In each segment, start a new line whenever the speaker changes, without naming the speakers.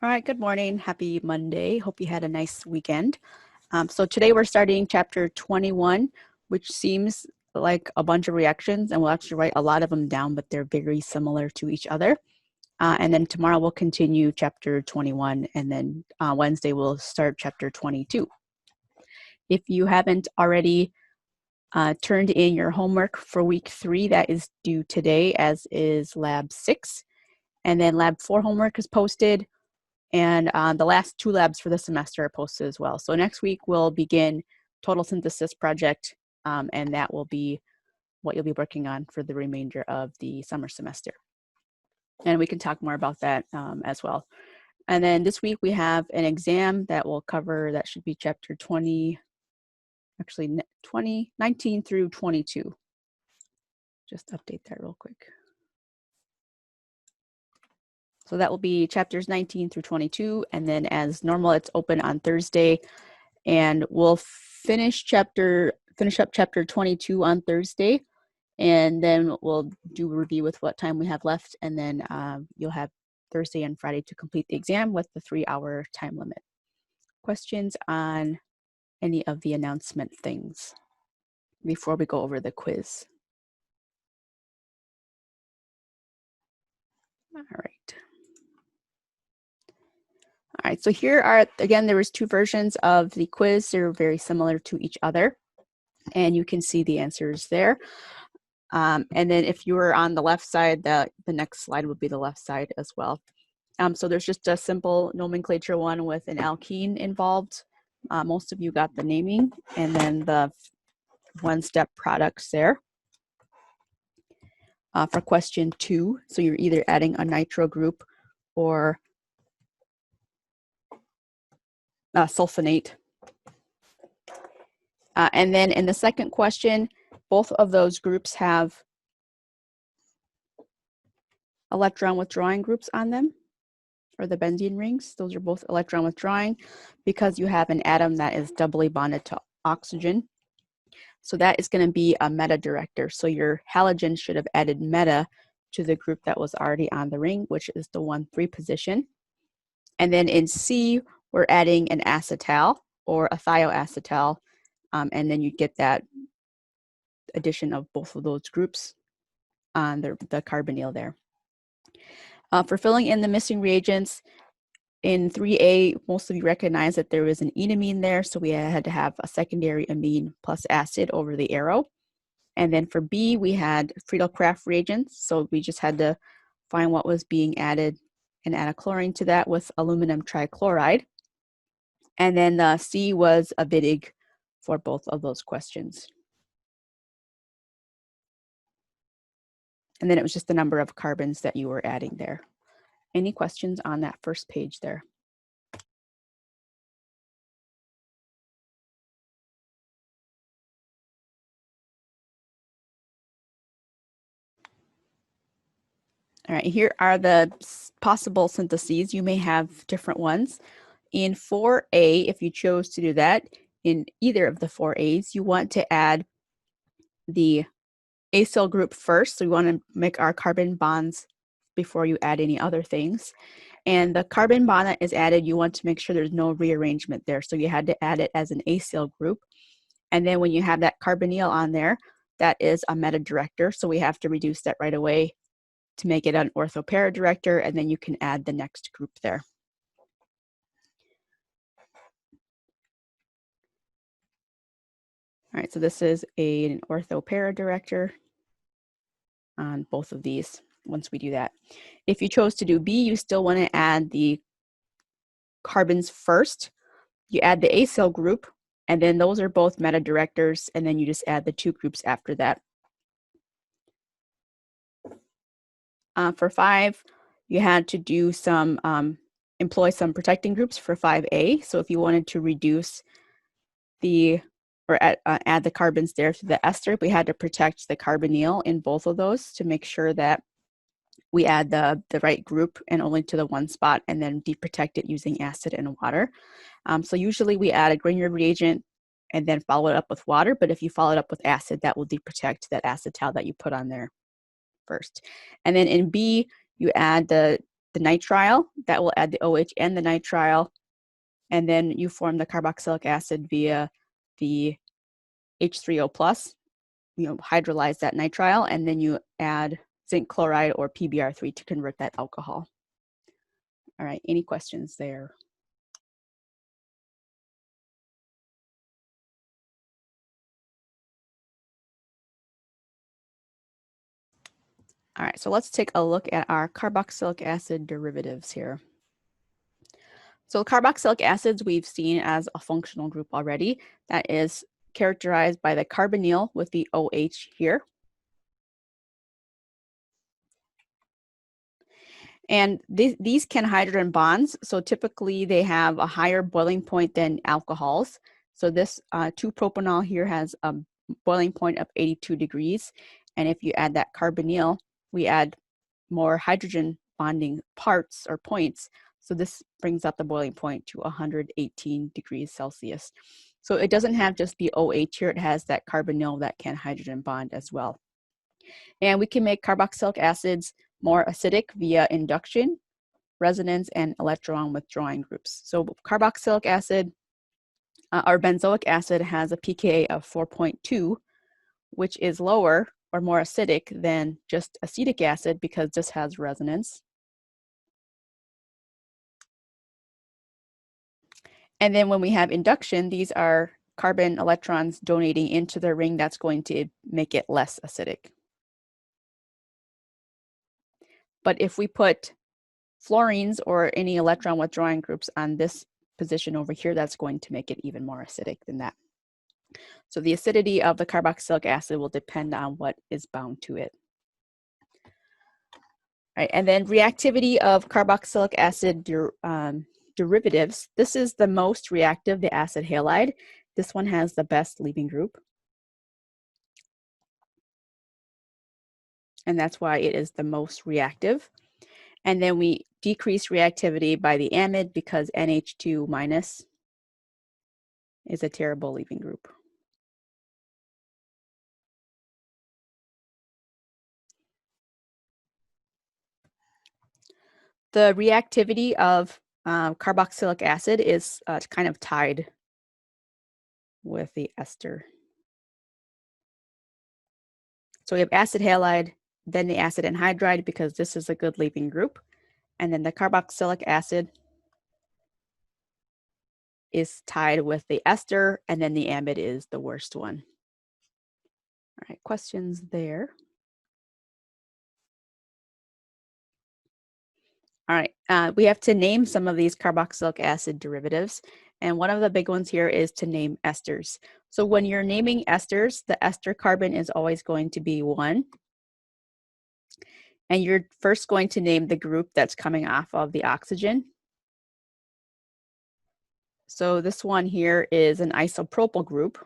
All right, good morning. Happy Monday. Hope you had a nice weekend. So today we're starting chapter 21, which seems like a bunch of reactions, and we'll actually write a lot of them down, but they're very similar to each other. And then tomorrow we'll continue chapter 21, and then Wednesday we'll start chapter 22. If you haven't already turned in your homework for week 3, that is due today, as is lab 6. And then lab 4 homework is posted. And the last 2 labs for the semester are posted as well. So next week we'll begin total synthesis project, and that will be what you'll be working on for the remainder of the summer semester. And we can talk more about that as well. And then this week we have an exam that will cover, that should be chapter 19 through 22. Just update that real quick. So that will be chapters 19 through 22. And then as normal, it's open on Thursday. And we'll finish up chapter 22 on Thursday. And then we'll do a review with what time we have left. And then you'll have Thursday and Friday to complete the exam with the 3-hour time limit. Questions on any of the announcement things before we go over the quiz? All right. All right, so here are, again, there was 2 versions of the quiz. They're very similar to each other, and you can see the answers there. And then if you were on the left side, the next slide would be the left side as well. So there's just a simple nomenclature one with an alkene involved. Most of you got the naming, and then the 1-step products there. For question 2, so you're either adding a nitro group or sulfonate. And then in the second question, both of those groups have electron withdrawing groups on them, or the benzene rings. Those are both electron withdrawing because you have an atom that is doubly bonded to oxygen. So that is going to be a meta director. So your halogen should have added meta to the group that was already on the ring, which is the 1,3 position. And then in C, we're adding an acetal or a thioacetal, and then you get that addition of both of those groups on the carbonyl there. For filling in the missing reagents, in 3A, most of you recognize that there was an enamine there, so we had to have a secondary amine plus acid over the arrow. And then for B, we had Friedel-Crafts reagents, so we just had to find what was being added and add a chlorine to that with aluminum trichloride. And then the C was a Wittig for both of those questions. And then it was just the number of carbons that you were adding there. Any questions on that first page there? All right, here are the possible syntheses. You may have different ones. In 4A, if you chose to do that, in either of the 4As, you want to add the acyl group first. So you want to make our carbon bonds before you add any other things. And the carbon bond that is added, you want to make sure there's no rearrangement there. So you had to add it as an acyl group. And then when you have that carbonyl on there, that is a meta director. So we have to reduce that right away to make it an orthopara director, and then you can add the next group there. All right, so this is an orthopara director on both of these once we do that. If you chose to do B, you still want to add the carbons first. You add the acyl group, and then those are both meta directors, and then you just add the 2 groups after that. For 5, you had to do some, employ some protecting groups for 5A. So if you wanted to reduce or add the carbons there to the ester, we had to protect the carbonyl in both of those to make sure that we add the right group and only to the one spot, and then deprotect it using acid and water. So usually we add a Grignard reagent and then follow it up with water, but if you follow it up with acid, that will deprotect that acetal that you put on there first. And then in B, you add the the nitrile, that will add the OH and the nitrile, and then you form the carboxylic acid via the H3O plus, hydrolyze that nitrile, and then you add zinc chloride or PBr3 to convert that alcohol. All right, any questions there? All right, so let's take a look at our carboxylic acid derivatives here. So carboxylic acids we've seen as a functional group already. That is characterized by the carbonyl with the OH here. And these can hydrogen bonds. So typically they have a higher boiling point than alcohols. So this 2-propanol here has a boiling point of 82 degrees. And if you add that carbonyl, we add more hydrogen bonding parts or points. So this brings up the boiling point to 118 degrees Celsius. So it doesn't have just the OH here, it has that carbonyl that can hydrogen bond as well. And we can make carboxylic acids more acidic via induction, resonance, and electron withdrawing groups. So carboxylic acid or benzoic acid has a pKa of 4.2, which is lower or more acidic than just acetic acid because this has resonance. And then when we have induction, these are carbon electrons donating into the ring that's going to make it less acidic. But if we put fluorines or any electron withdrawing groups on this position over here, that's going to make it even more acidic than that. So the acidity of the carboxylic acid will depend on what is bound to it. All right, and then reactivity of carboxylic acid derivatives. This is the most reactive, the acid halide. This one has the best leaving group. And that's why it is the most reactive. And then we decrease reactivity by the amide because NH2 minus is a terrible leaving group. The reactivity of carboxylic acid is kind of tied with the ester. So we have acid halide, then the acid anhydride because this is a good leaving group. And then the carboxylic acid is tied with the ester, and then the amide is the worst one. All right, questions there? All right, we have to name some of these carboxylic acid derivatives. And one of the big ones here is to name esters. So when you're naming esters, the ester carbon is always going to be 1. And you're first going to name the group that's coming off of the oxygen. So this one here is an isopropyl group.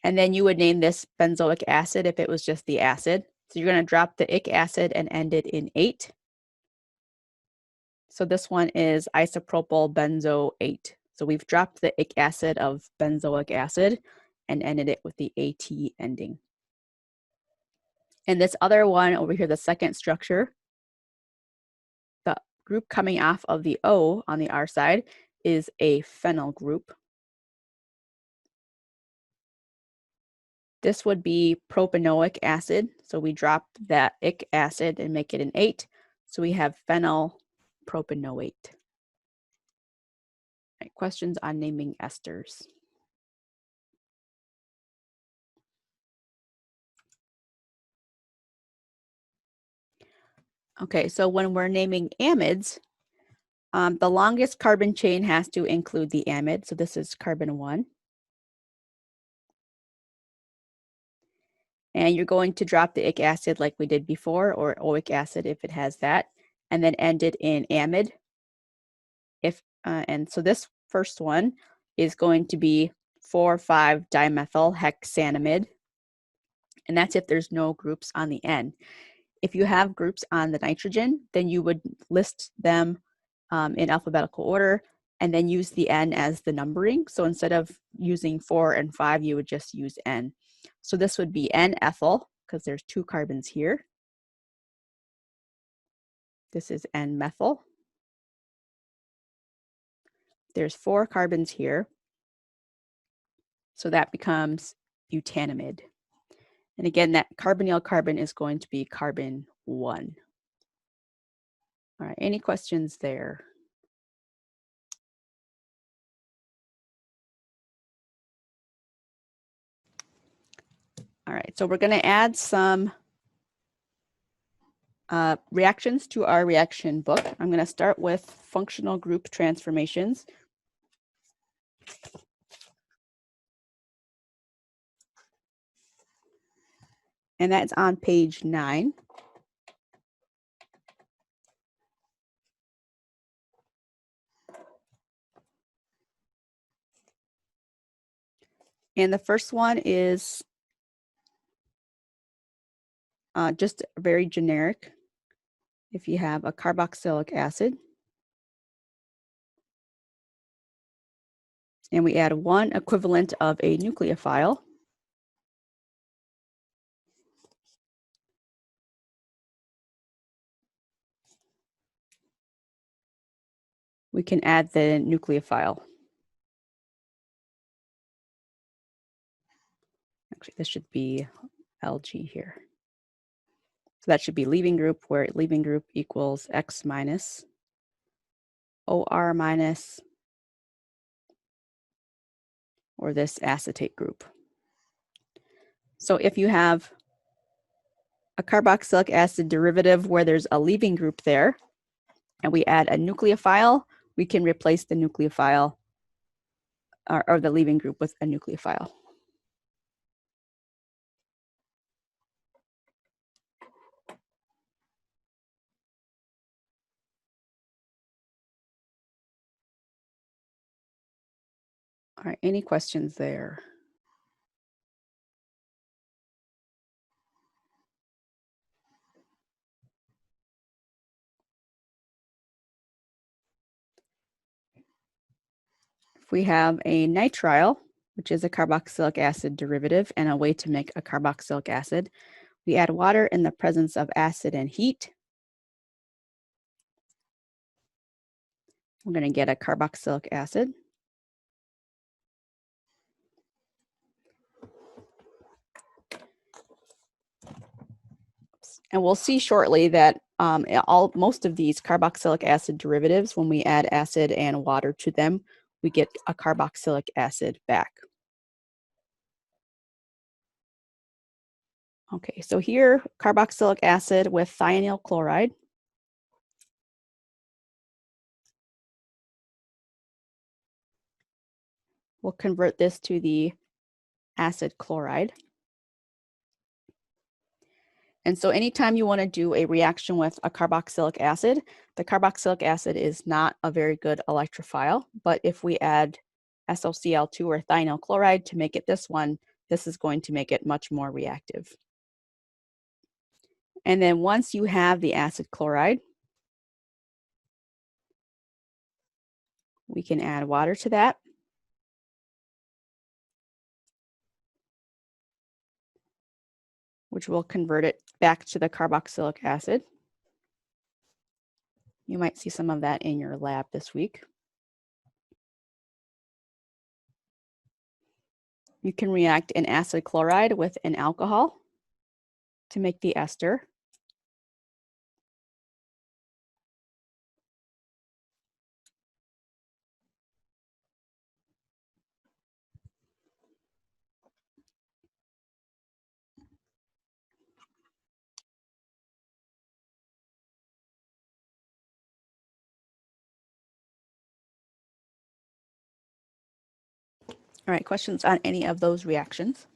And then you would name this benzoic acid if it was just the acid. So you're going to drop the ic acid and end it in 8. So this one is isopropyl benzoate. So we've dropped the ic acid of benzoic acid and ended it with the AT ending. And this other one over here, the second structure, the group coming off of the O on the R side is a phenyl group. This would be propanoic acid. So we drop that ic acid and make it an 8. So we have phenyl propanoate. Right, questions on naming esters? Okay, so when we're naming amides, the longest carbon chain has to include the amide. So this is carbon 1. And you're going to drop the ic acid like we did before, or oic acid if it has that, and then end it in amide. And so this first one is going to be 4,5-dimethyl hexanamide. And that's if there's no groups on the end. If you have groups on the nitrogen, then you would list them in alphabetical order and then use the N as the numbering. So instead of using 4 and 5, you would just use N. So this would be N-ethyl, because there's 2 carbons here. This is N-methyl. There's 4 carbons here. So that becomes butanamide. And again, that carbonyl carbon is going to be carbon 1. All right, any questions there? All right, so we're going to add some reactions to our reaction book. I'm going to start with functional group transformations. And that's on page 9. And the first one is just very generic. If you have a carboxylic acid, and we add 1 equivalent of a nucleophile, we can add the nucleophile. Actually, this should be Lg here. So that should be leaving group, where leaving group equals X minus OR minus, or this acetate group. So if you have a carboxylic acid derivative where there's a leaving group there, and we add a nucleophile, we can replace the nucleophile or the leaving group with a nucleophile. All right, any questions there? If we have a nitrile, which is a carboxylic acid derivative and a way to make a carboxylic acid, we add water in the presence of acid and heat. We're going to get a carboxylic acid. And we'll see shortly that most of these carboxylic acid derivatives, when we add acid and water to them, we get a carboxylic acid back. Okay, so here, carboxylic acid with thionyl chloride. We'll convert this to the acid chloride. And so anytime you want to do a reaction with a carboxylic acid, the carboxylic acid is not a very good electrophile. But if we add SOCl2 or thionyl chloride to make it this one, this is going to make it much more reactive. And then once you have the acid chloride, we can add water to that. Which will convert it back to the carboxylic acid. You might see some of that in your lab this week. You can react an acid chloride with an alcohol to make the ester. All right, questions on any of those reactions?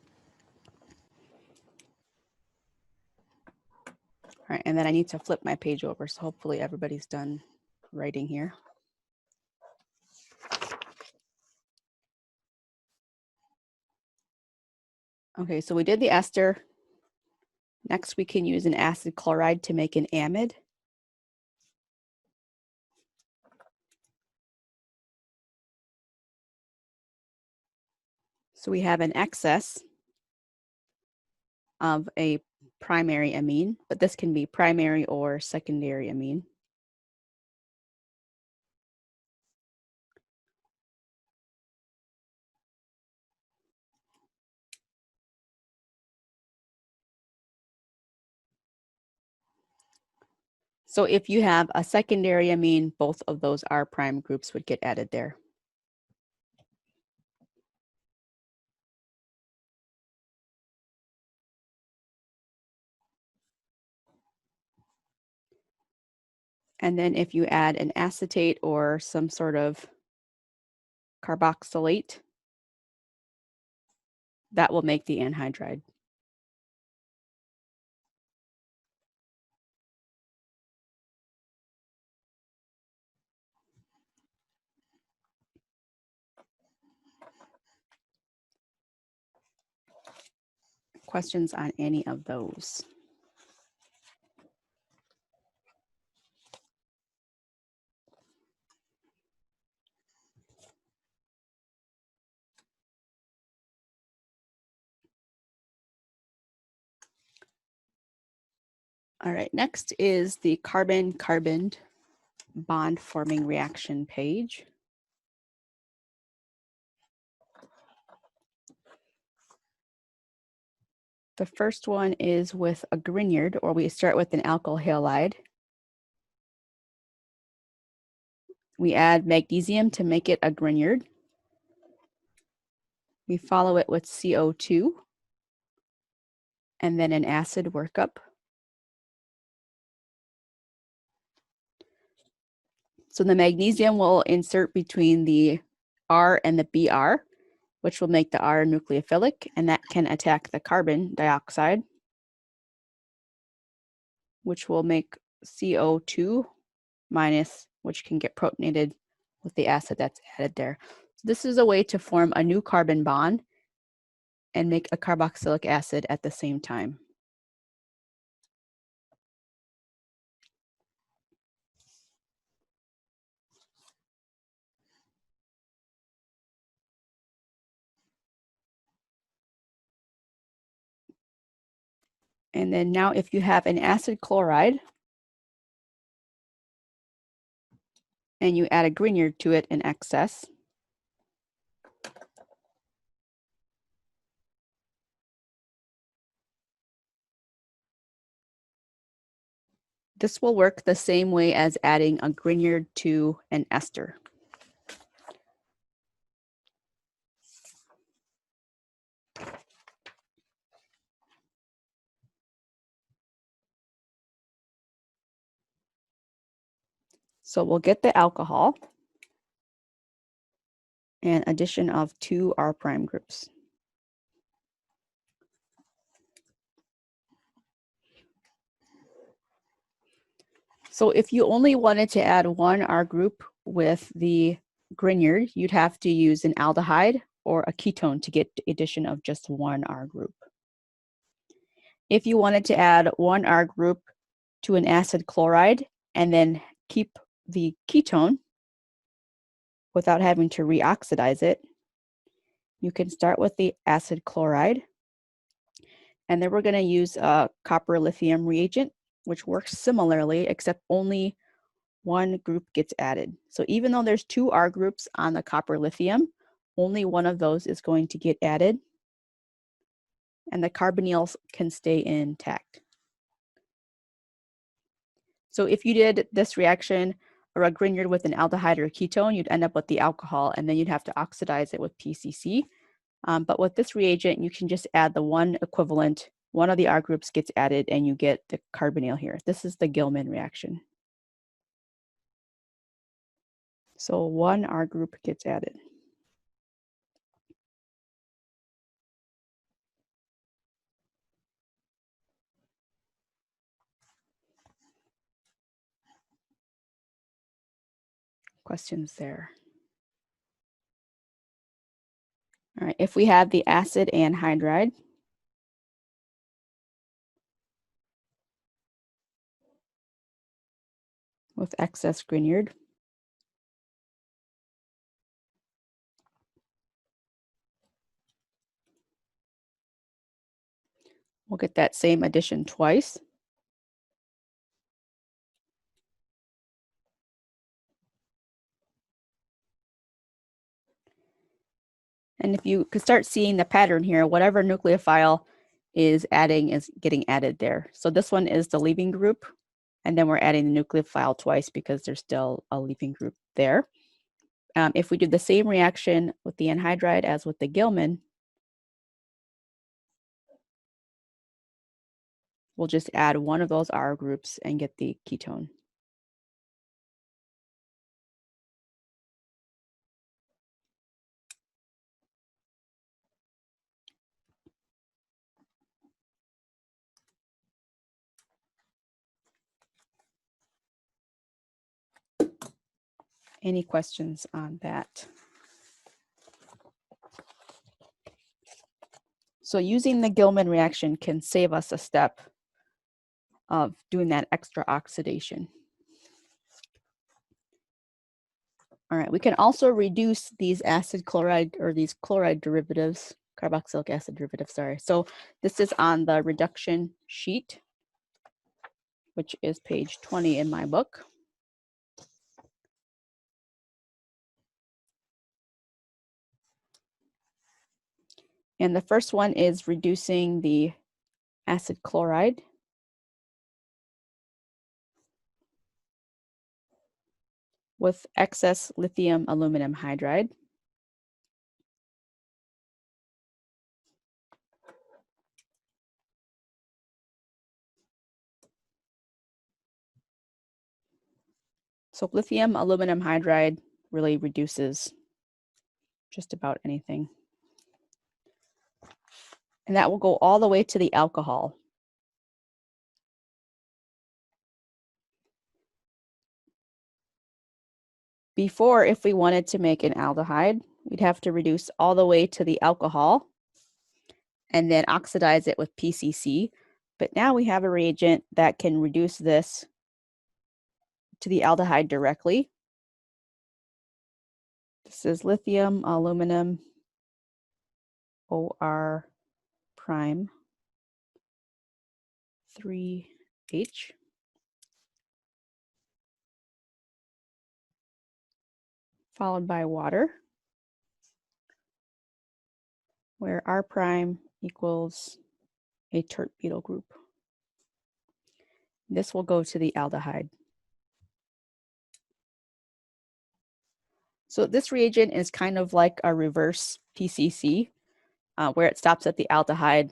All right, and then I need to flip my page over, so hopefully everybody's done writing here. Okay, so we did the ester. Next, we can use an acid chloride to make an amide. So we have an excess of a primary amine, but this can be primary or secondary amine. So if you have a secondary amine, both of those R prime groups would get added there. And then if you add an acetate or some sort of carboxylate, that will make the anhydride. Questions on any of those? All right, next is the carbon-carbon bond forming reaction page. The first one is with a Grignard, or we start with an alkyl halide. We add magnesium to make it a Grignard. We follow it with CO2 and then an acid workup. So the magnesium will insert between the R and the Br, which will make the R nucleophilic, and that can attack the carbon dioxide, which will make CO2 minus, which can get protonated with the acid that's added there. So this is a way to form a new carbon bond and make a carboxylic acid at the same time. And then now if you have an acid chloride and you add a Grignard to it in excess, this will work the same way as adding a Grignard to an ester. So we'll get the alcohol and addition of 2 R prime groups. So if you only wanted to add 1 R group with the Grignard, you'd have to use an aldehyde or a ketone to get the addition of just 1 R group. If you wanted to add 1 R group to an acid chloride and then keep the ketone without having to reoxidize it, you can start with the acid chloride. And then we're going to use a copper lithium reagent, which works similarly, except only 1 group gets added. So even though there's 2 R groups on the copper lithium, only 1 of those is going to get added. And the carbonyls can stay intact. So if you did this reaction or a Grignard with an aldehyde or a ketone, you'd end up with the alcohol, and then you'd have to oxidize it with PCC. But with this reagent, you can just add the 1 equivalent. 1 of the R groups gets added, and you get the carbonyl here. This is the Gilman reaction. So 1 R group gets added. Questions there? All right, if we have the acid anhydride, with excess Grignard, we'll get that same addition twice. And if you could start seeing the pattern here, whatever nucleophile is adding is getting added there. So this one is the leaving group. And then we're adding the nucleophile twice because there's still a leaving group there. If we do the same reaction with the anhydride as with the Gilman, we'll just add one of those R groups and get the ketone. Any questions on that? So using the Gilman reaction can save us a step of doing that extra oxidation. All right, we can also reduce these acid chloride or these chloride derivatives, carboxylic acid derivatives, sorry. So this is on the reduction sheet, which is page 20 in my book. And the first one is reducing the acid chloride. With excess lithium aluminum hydride. So lithium aluminum hydride really reduces just about anything. And that will go all the way to the alcohol. Before, if we wanted to make an aldehyde, we'd have to reduce all the way to the alcohol and then oxidize it with PCC. But now we have a reagent that can reduce this to the aldehyde directly. This is lithium aluminum OR prime 3H. Followed by water, where R prime equals a tert butyl group. This will go to the aldehyde. So this reagent is kind of like a reverse PCC, where it stops at the aldehyde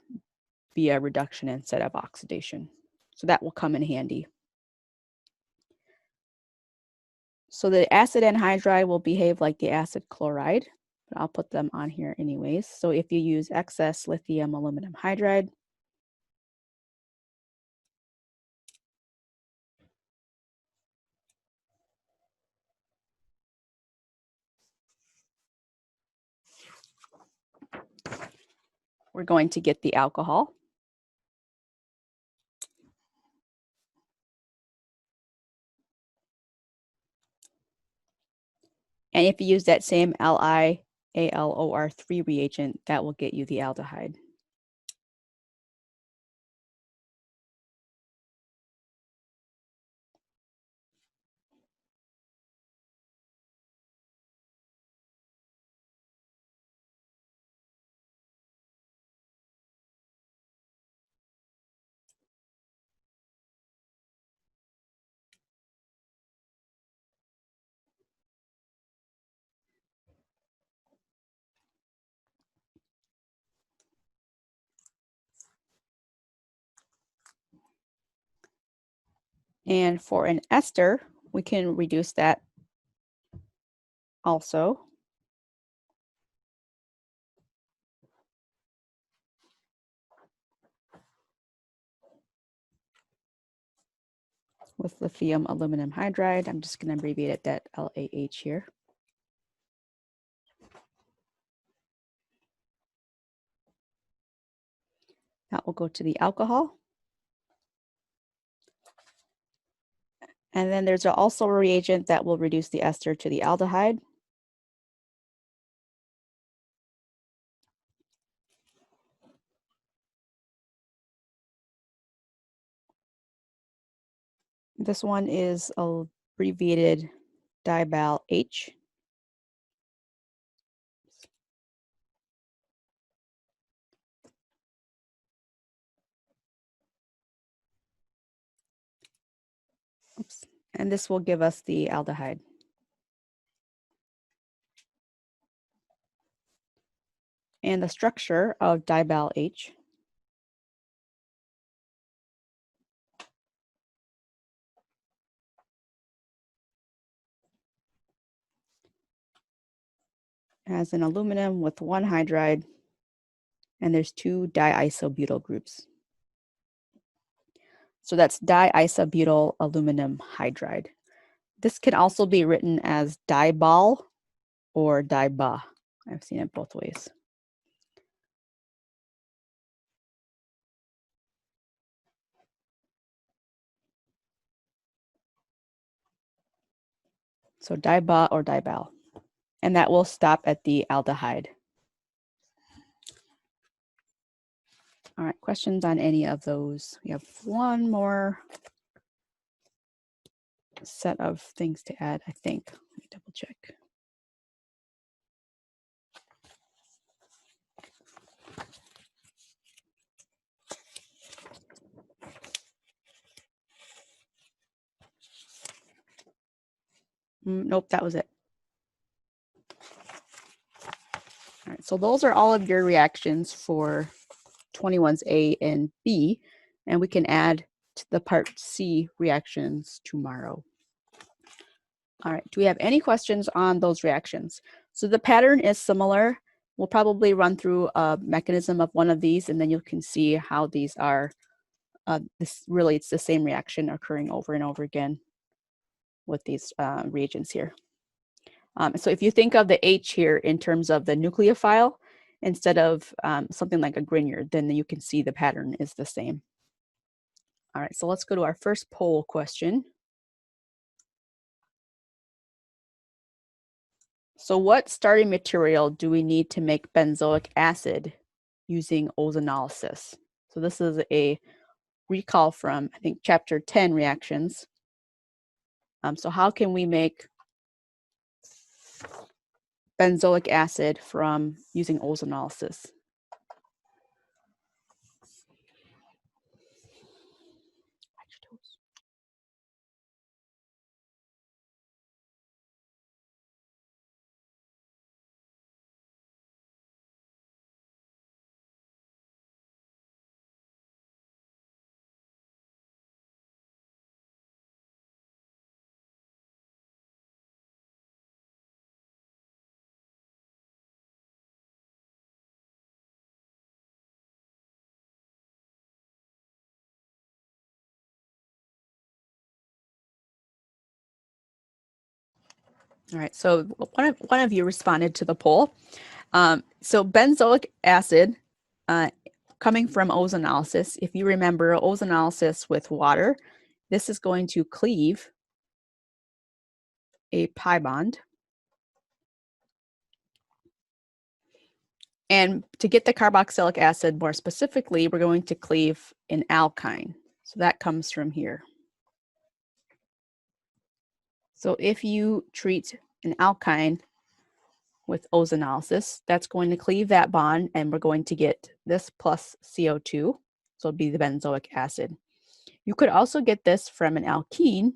via reduction instead of oxidation. So that will come in handy. So the acid anhydride will behave like the acid chloride, but I'll put them on here anyways. So if you use excess lithium aluminum hydride, we're going to get the alcohol. And if you use that same LiAlOR3 reagent, that will get you the aldehyde. And for an ester, we can reduce that also. With lithium aluminum hydride. I'm just going to abbreviate it that LAH here. That will go to the alcohol. And then there's also a reagent that will reduce the ester to the aldehyde. This one is abbreviated dibal H. Oops. And this will give us the aldehyde. And the structure of dibal H has an aluminum with one hydride, and there's two diisobutyl groups. So that's diisobutyl aluminum hydride. This can also be written as dibal or diba. I've seen it both ways. So diba or dibal. And that will stop at the aldehyde. All right, questions on any of those? We have one more set of things to add, I think. Let me double check. Nope, that was it. All right, so those are all of your reactions for 21's A and B, and we can add to the part C reactions tomorrow. All right, do we have any questions on those reactions? So the pattern is similar. We'll probably run through a mechanism of one of these, and then you can see how these are, it's the same reaction occurring over and over again with these reagents here. So if you think of the H here in terms of the nucleophile, instead of something like a Grignard, then you can see the pattern is the same. All right, so let's go to our first poll question. So what starting material do we need to make benzoic acid using ozonolysis? So this is a recall from, I think, chapter 10 reactions. So how can we make benzoic acid from using ozonolysis? All right, so one of you responded to the poll. So benzoic acid coming from ozonolysis, if you remember ozonolysis with water, this is going to cleave a pi bond. And to get the carboxylic acid more specifically, we're going to cleave an alkyne. So that comes from here. So if you treat an alkyne with ozonolysis, that's going to cleave that bond, and we're going to get this plus CO2. So it'll be the benzoic acid. You could also get this from an alkene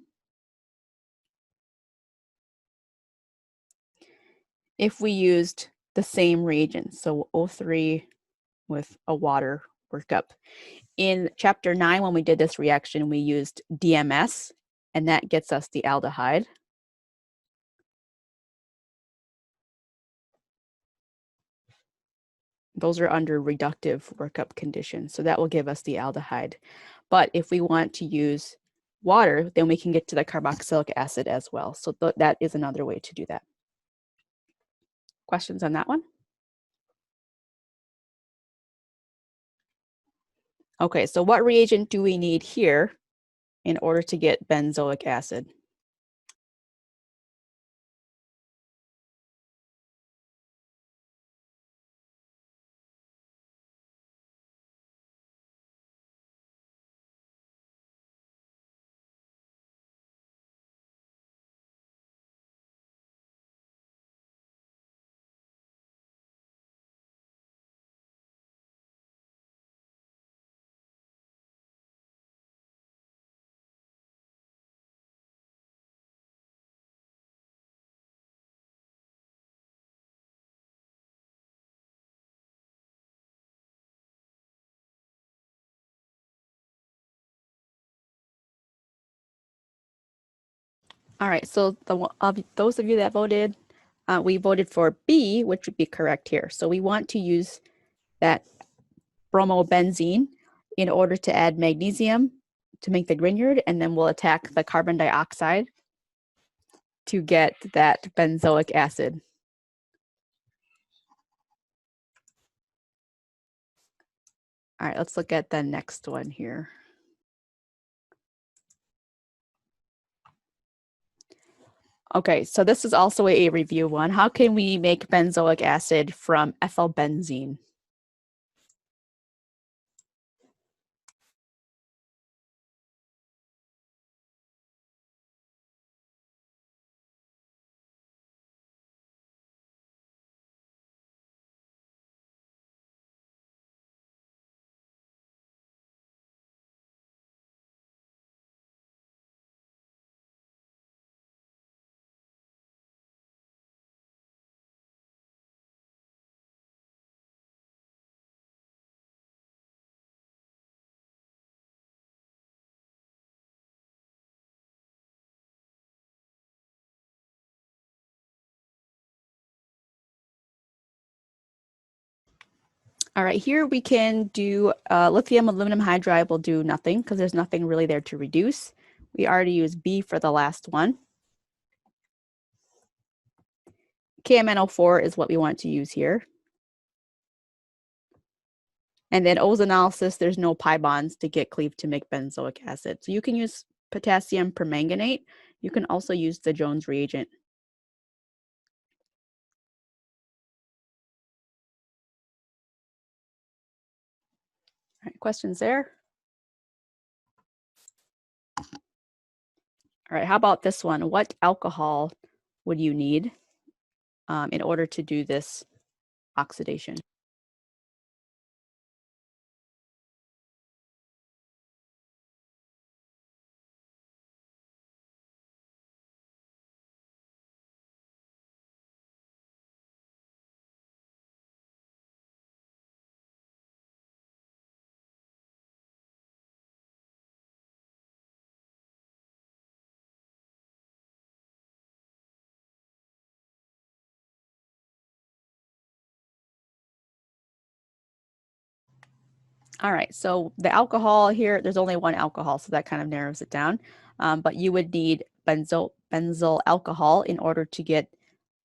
if we used the same reagents, so O3 with a water workup. In chapter 9, when we did this reaction, we used DMS, and that gets us the aldehyde. Those are under reductive workup conditions, so that will give us the aldehyde. But if we want to use water, then we can get to the carboxylic acid as well. So that is another way to do that. Questions on that one? Okay, so what reagent do we need here in order to get benzoic acid? All right, so those of you that voted, we voted for B, which would be correct here. So we want to use that bromobenzene in order to add magnesium to make the Grignard, and then we'll attack the carbon dioxide to get that benzoic acid. All right, let's look at the next one here. Okay, so this is also a review one. How can we make benzoic acid from ethylbenzene? All right, here we can do lithium aluminum hydride will do nothing because there's nothing really there to reduce. We already used B for the last one. KMNO4 is what we want to use here. And then ozonolysis, there's no pi bonds to get cleaved to make benzoic acid. So you can use potassium permanganate. You can also use the Jones reagent. All right, questions there? All right, how about this one? What alcohol would you need in order to do this oxidation? All right, so the alcohol here, there's only one alcohol, so that kind of narrows it down. But you would need benzyl alcohol in order to get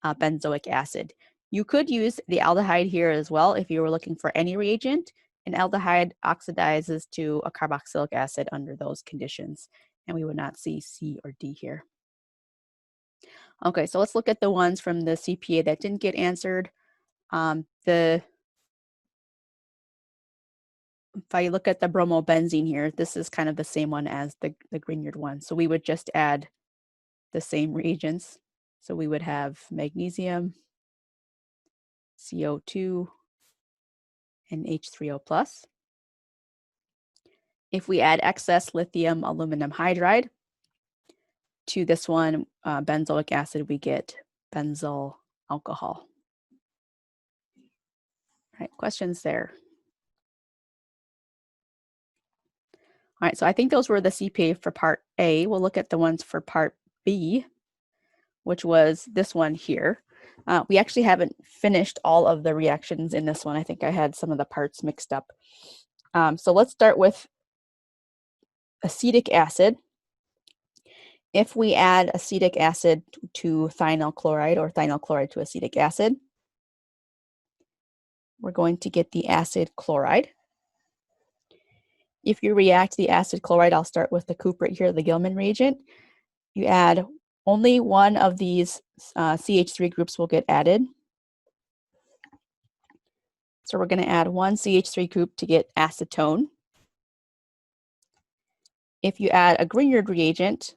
benzoic acid. You could use the aldehyde here as well if you were looking for any reagent. An aldehyde oxidizes to a carboxylic acid under those conditions, and we would not see C or D here. Okay, so let's look at the ones from the CPA that didn't get answered. If I look at the bromobenzene here, this is kind of the same one as the Grignard one. So we would just add the same reagents. So we would have magnesium, CO2, and H3O plus. If we add excess lithium aluminum hydride to this one, benzoic acid, we get benzyl alcohol. All right, questions there? All right, so I think those were the CPA for part A. We'll look at the ones for part B, which was this one here. We actually haven't finished all of the reactions in this one. I think I had some of the parts mixed up. So let's start with acetic acid. If we add acetic acid to thionyl chloride or thionyl chloride to acetic acid, we're going to get the acid chloride. If you react the acid chloride, I'll start with the cuprate here, the Gilman reagent. You add only one of these CH3 groups will get added. So we're going to add one CH3 group to get acetone. If you add a Grignard reagent,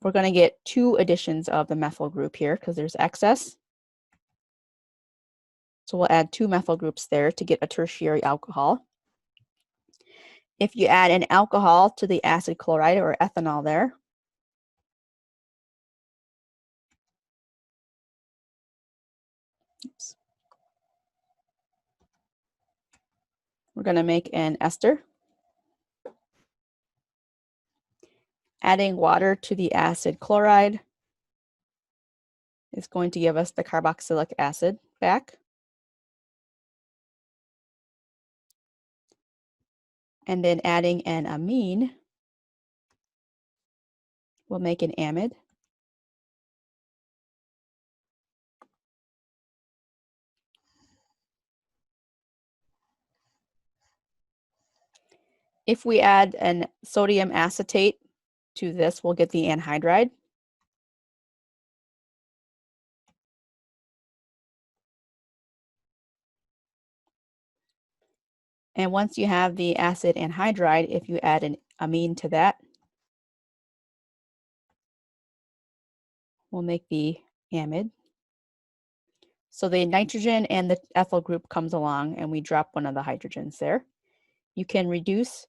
we're going to get two additions of the methyl group here because there's excess. So we'll add two methyl groups there to get a tertiary alcohol. If you add an alcohol to the acid chloride or ethanol there, oops, we're going to make an ester. Adding water to the acid chloride is going to give us the carboxylic acid back. And then adding an amine will make an amide. If we add an sodium acetate to this, we'll get the anhydride. And once you have the acid anhydride, if you add an amine to that, we'll make the amide. So the nitrogen and the ethyl group comes along and we drop one of the hydrogens there. You can reduce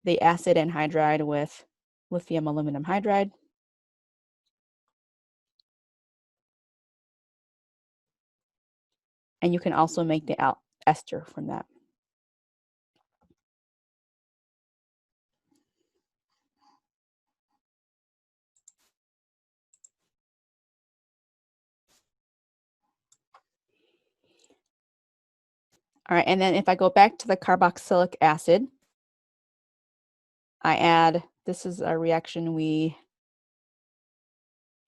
the acid anhydride with lithium aluminum hydride. And you can also make the ester from that. All right, and then if I go back to the carboxylic acid, I add, this is a reaction we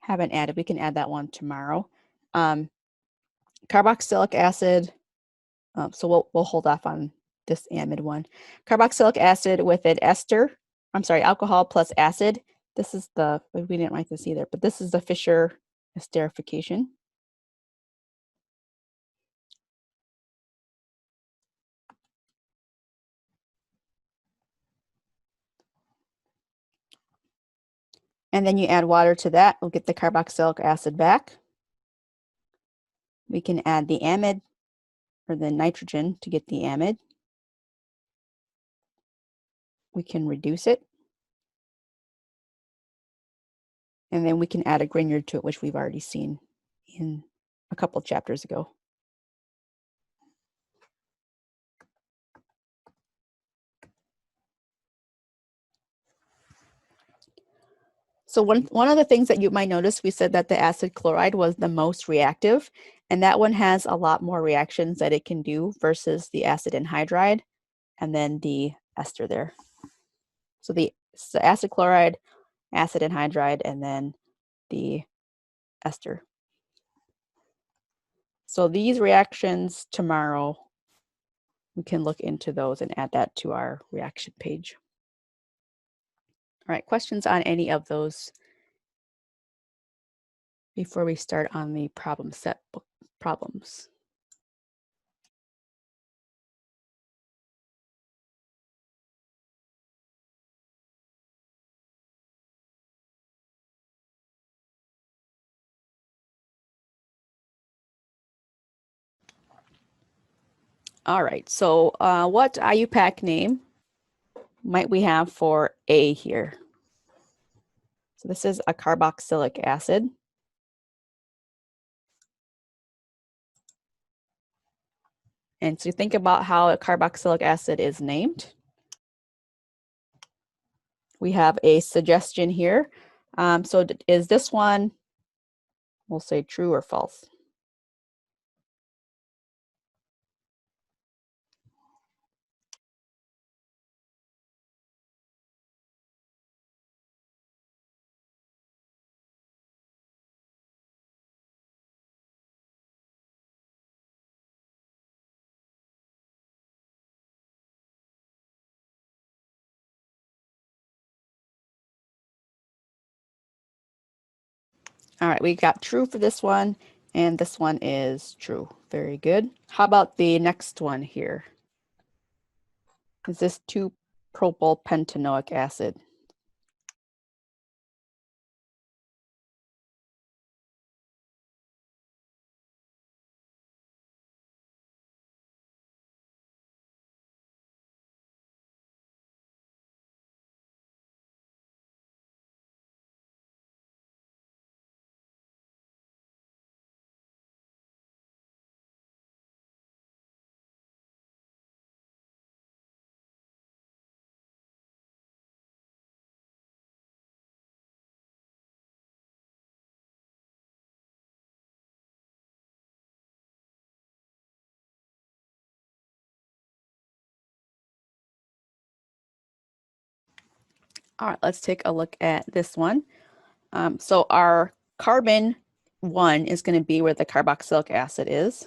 haven't added. We can add that one tomorrow. Carboxylic acid, so we'll hold off on this amide one. Carboxylic acid with an ester, I'm sorry, alcohol plus acid. This is the, we didn't write this either, but this is the Fischer esterification. And then you add water to that, we'll get the carboxylic acid back. We can add the amide, or the nitrogen, to get the amide. We can reduce it. And then we can add a Grignard to it, which we've already seen in a couple chapters ago. So one of the things that you might notice, we said that the acid chloride was the most reactive, and that one has a lot more reactions that it can do versus the acid anhydride and then the ester there. So the acid chloride, acid anhydride, and then the ester. So these reactions tomorrow, we can look into those and add that to our reaction page. All right, questions on any of those before we start on the problem set book problems? All right, so what IUPAC name might we have for A here? So this is a carboxylic acid. And so think about how a carboxylic acid is named. We have a suggestion here. So is this one, we'll say true or false? All right, we got true for this one, and this one is true. Very good. How about the next one here? Is this 2-propylpentanoic acid? All right, let's take a look at this one. So our carbon 1 is going to be where the carboxylic acid is.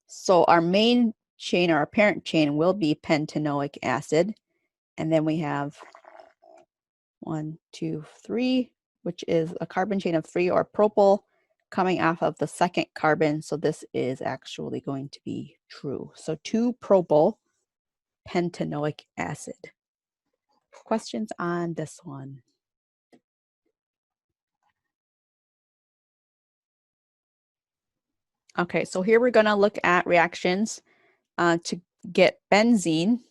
So our main chain or our parent chain will be pentanoic acid. And then we have 1, 2, 3, which is a carbon chain of 3 or propyl coming off of the second carbon. So this is actually going to be true. So 2-propyl pentanoic acid. Questions on this one? Okay, so here we're going to look at reactions to get benzene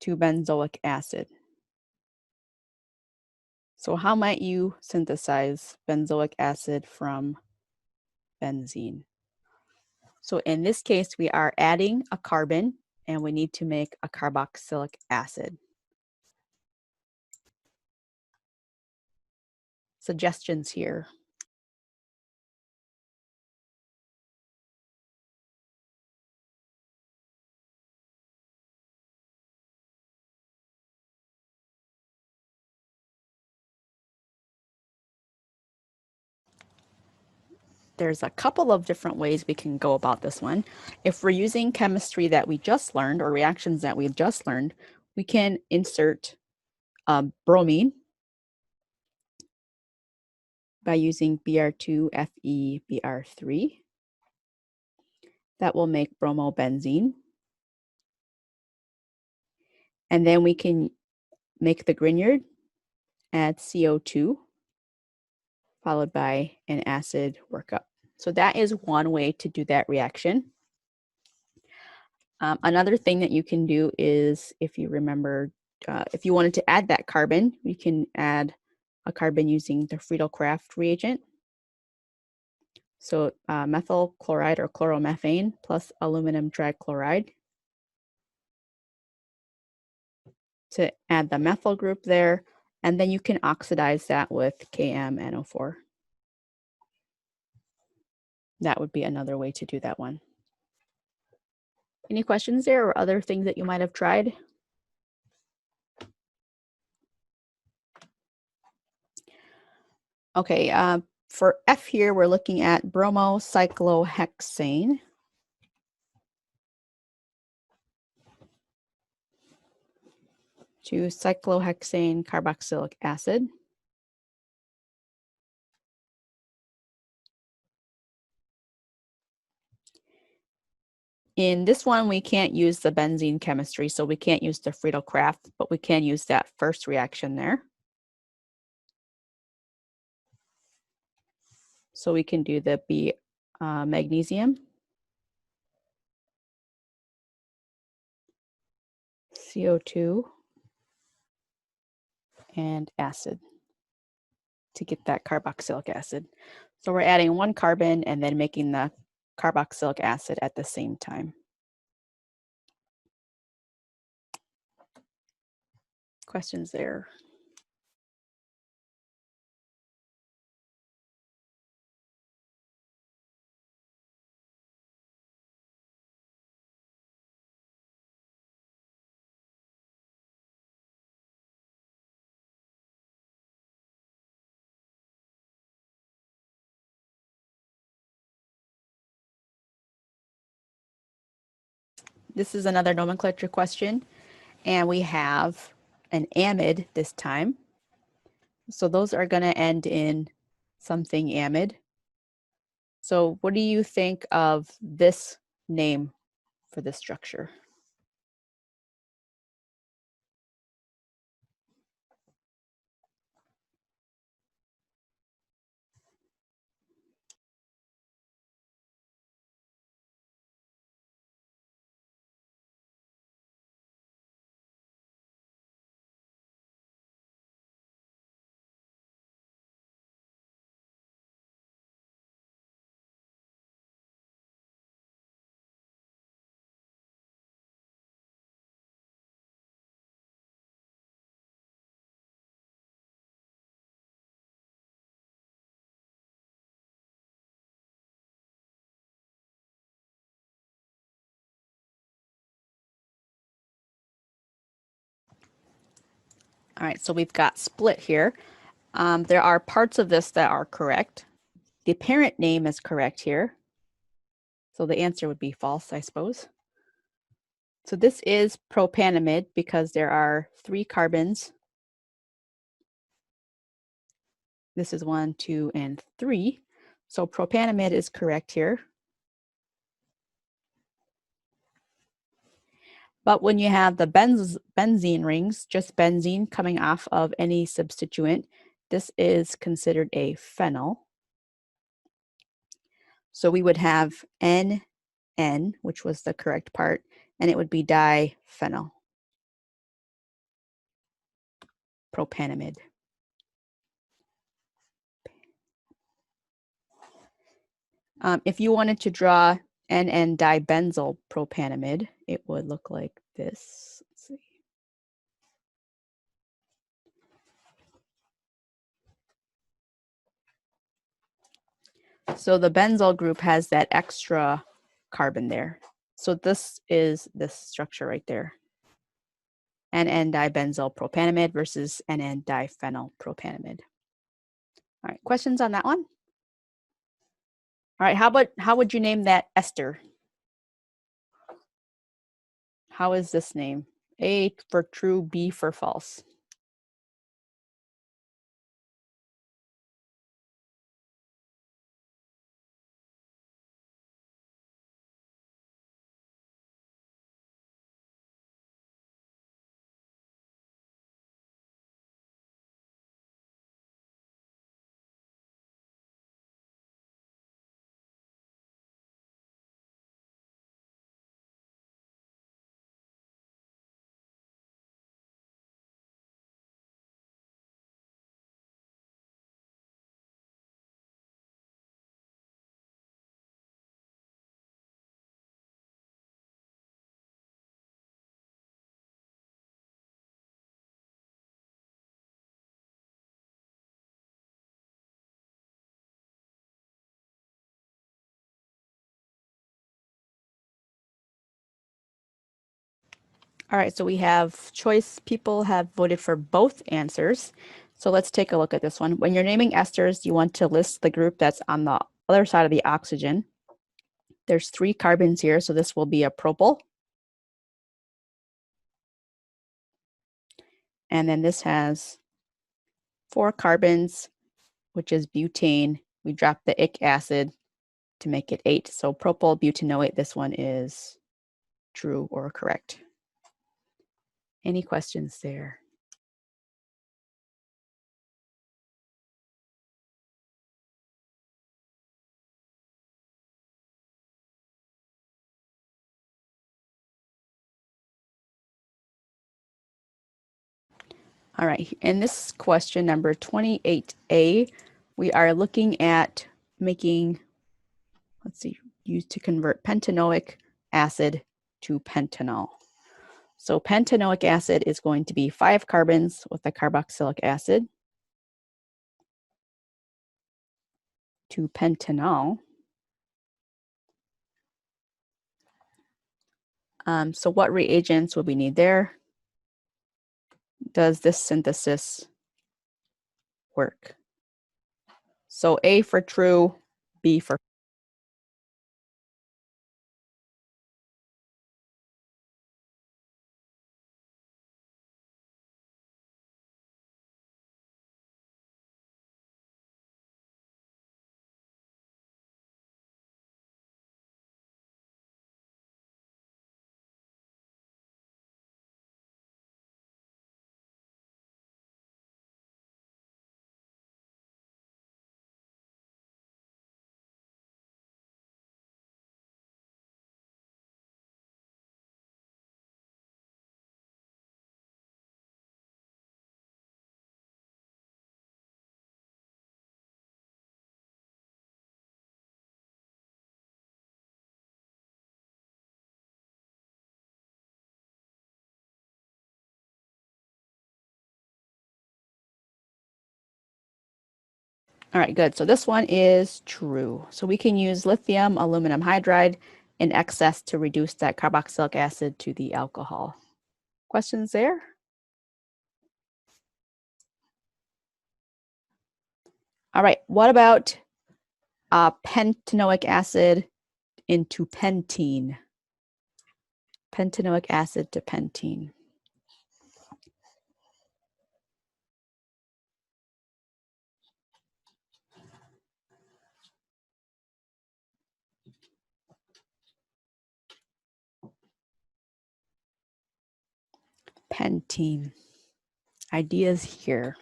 to benzoic acid. So how might you synthesize benzoic acid from benzene? So in this case, we are adding a carbon and we need to make a carboxylic acid. Suggestions here. There's a couple of different ways we can go about this one. If we're using chemistry that we just learned or reactions that we just learned, we can insert bromine by using Br2FeBr3. That will make bromobenzene. And then we can make the Grignard, add CO2, followed by an acid workup. So that is one way to do that reaction. Another thing that you can do is, if you remember, if you wanted to add that carbon, you can add a carbon using the Friedel-Crafts reagent. So methyl chloride or chloromethane plus aluminum trichloride to add the methyl group there. And then you can oxidize that with KMNO4. That would be another way to do that one. Any questions there or other things that you might have tried? Okay, for F here, we're looking at bromocyclohexane. To cyclohexane carboxylic acid. In this one, we can't use the benzene chemistry, so we can't use the Friedel-Crafts, but we can use that first reaction there. So we can do the magnesium, CO2, and acid to get that carboxylic acid. So we're adding one carbon and then making the carboxylic acid at the same time. Questions there? This is another nomenclature question, and we have an amide this time. So those are going to end in something amide. So what do you think of this name for this structure? All right, so we've got split here. There are parts of this that are correct. The parent name is correct here. So the answer would be false, I suppose. So this is propanamide because there are 3 carbons. This is 1, 2, and 3. So propanamide is correct here. But when you have the benzene rings, just benzene coming off of any substituent, this is considered a phenyl. So we would have N, which was the correct part, and it would be diphenyl propanamide. If you wanted to draw NN dibenzyl propanamide, it would look like this. Let's see. So the benzyl group has that extra carbon there. So this is this structure right there. NN dibenzyl propanamide versus NN diphenyl propanamide. All right, questions on that one? All right, how would you name that ester? How is this name? A for true, B for false. All right, so we have choice. People have voted for both answers. So let's take a look at this one. When you're naming esters, you want to list the group that's on the other side of the oxygen. There's 3 carbons here, so this will be a propyl. And then this has 4 carbons, which is butane. We dropped the ic acid to make it 8. So propyl butanoate, this one is true or correct. Any questions there? All right, in this question number 28A, we are looking at making, let's see, used to convert pentanoic acid to pentanol. So pentanoic acid is going to be 5 carbons with a carboxylic acid to pentanol. So what reagents would we need there? Does this synthesis work? So A for true, B for All right, good. So this one is true. So we can use lithium aluminum hydride in excess to reduce that carboxylic acid to the alcohol. Questions there? All right, what about pentanoic acid into pentene? Pentanoic acid to pentene. Pentene. Ideas here.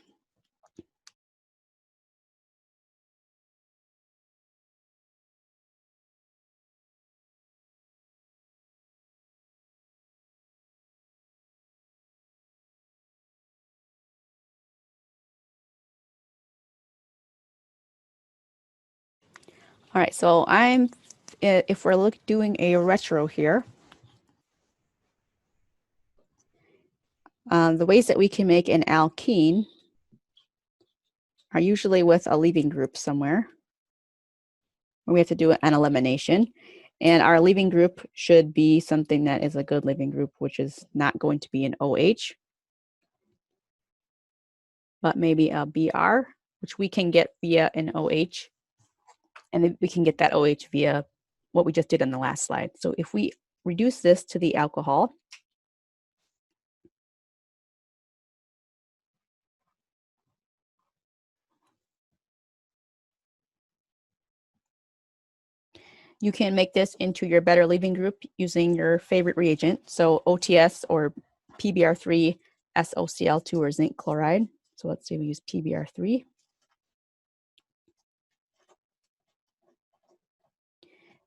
All right, so if we're doing a retro here, the ways that we can make an alkene are usually with a leaving group somewhere. We have to do an elimination. And our leaving group should be something that is a good leaving group, which is not going to be an OH, but maybe a BR, which we can get via an OH. And then we can get that OH via what we just did on the last slide. So if we reduce this to the alcohol, you can make this into your better leaving group using your favorite reagent. So OTS or PBr3, SOCl2 or zinc chloride. So let's say we use PBr3.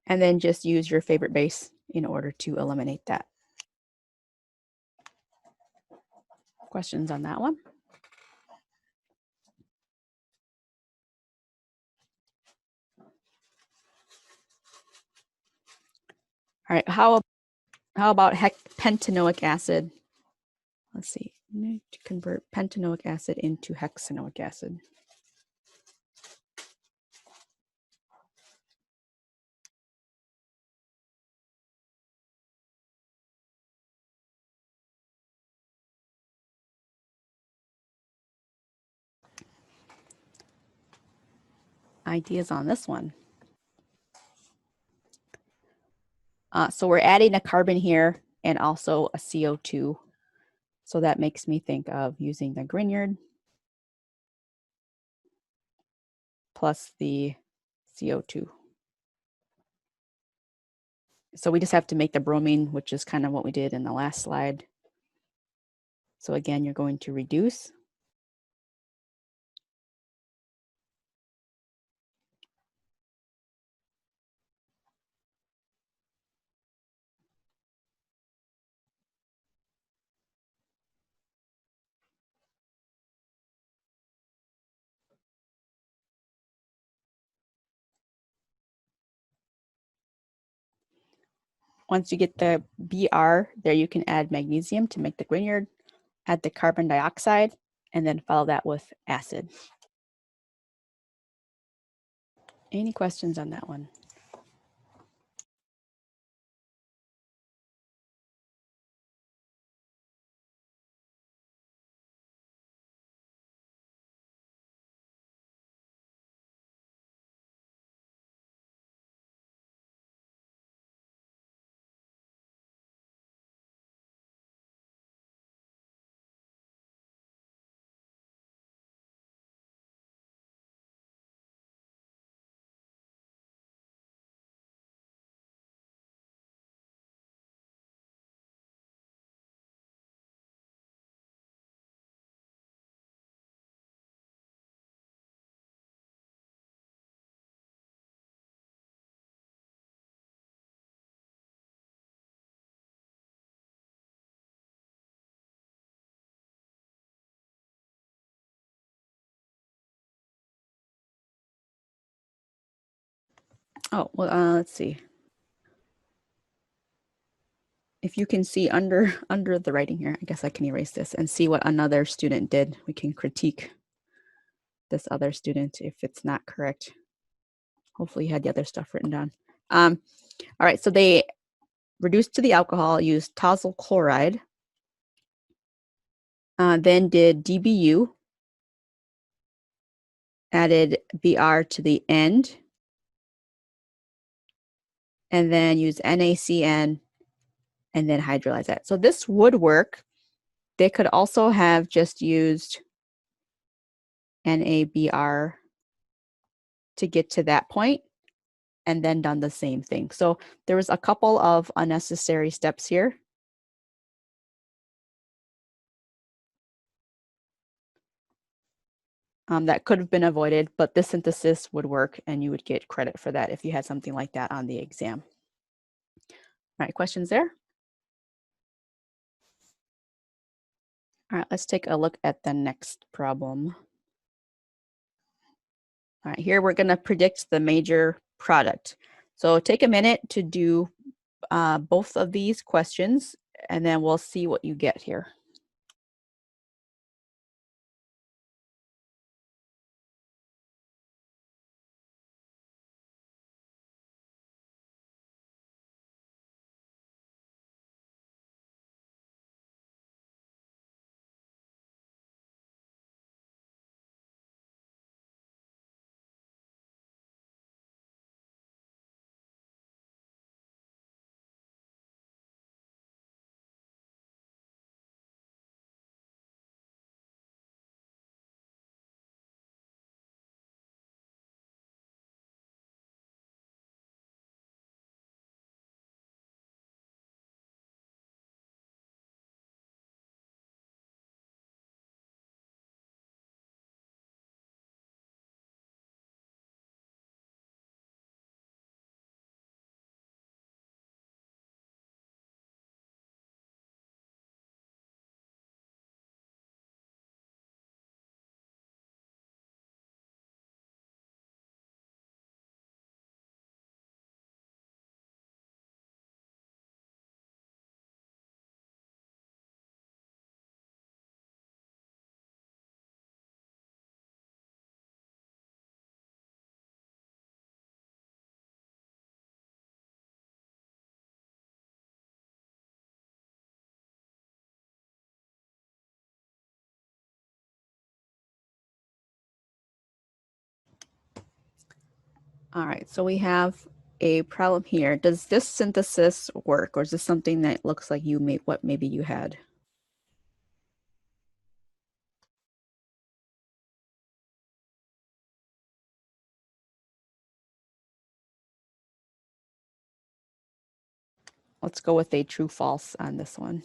And then just use your favorite base in order to eliminate that. Questions on that one? All right, how about pentanoic acid? Let's see, to convert pentanoic acid into hexanoic acid. Ideas on this one? So we're adding a carbon here and also a CO2. So that makes me think of using the Grignard plus the CO2. So we just have to make the bromine, which is kind of what we did in the last slide. So again, you're going to reduce. Once you get the Br, there you can add magnesium to make the Grignard, add the carbon dioxide, and then follow that with acid. Any questions on that one? Oh, well, let's see. If you can see under the writing here, I guess I can erase this and see what another student did. We can critique this other student if it's not correct. Hopefully you had the other stuff written down. All right, so they reduced to the alcohol, used tosyl chloride, then did DBU, added Br to the end, and then use NaCN and then hydrolyze that. So this would work. They could also have just used NaBr to get to that point and then done the same thing. So there was a couple of unnecessary steps here. That could have been avoided, but this synthesis would work and you would get credit for that if you had something like that on the exam. All right, questions there? All right, let's take a look at the next problem. All right, here we're going to predict the major product. So take a minute to do both of these questions, and then we'll see what you get here. All right, so we have a problem here. Does this synthesis work, or is this something that looks like what maybe you had? Let's go with a true false on this one.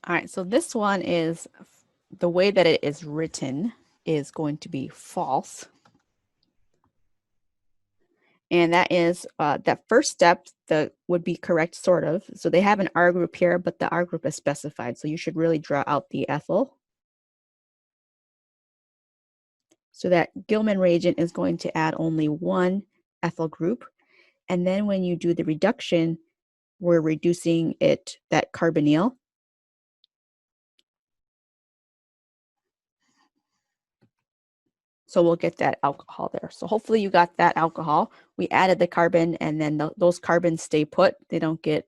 All right, so this one is, the way that it is written is going to be false. And that is that first step that would be correct, sort of. So they have an R group here, but the R group is specified. So you should really draw out the ethyl. So that Gilman reagent is going to add only one ethyl group. And then when you do the reduction, we're reducing that carbonyl. So we'll get that alcohol there. So hopefully you got that alcohol. We added the carbon, and then those carbons stay put. They don't get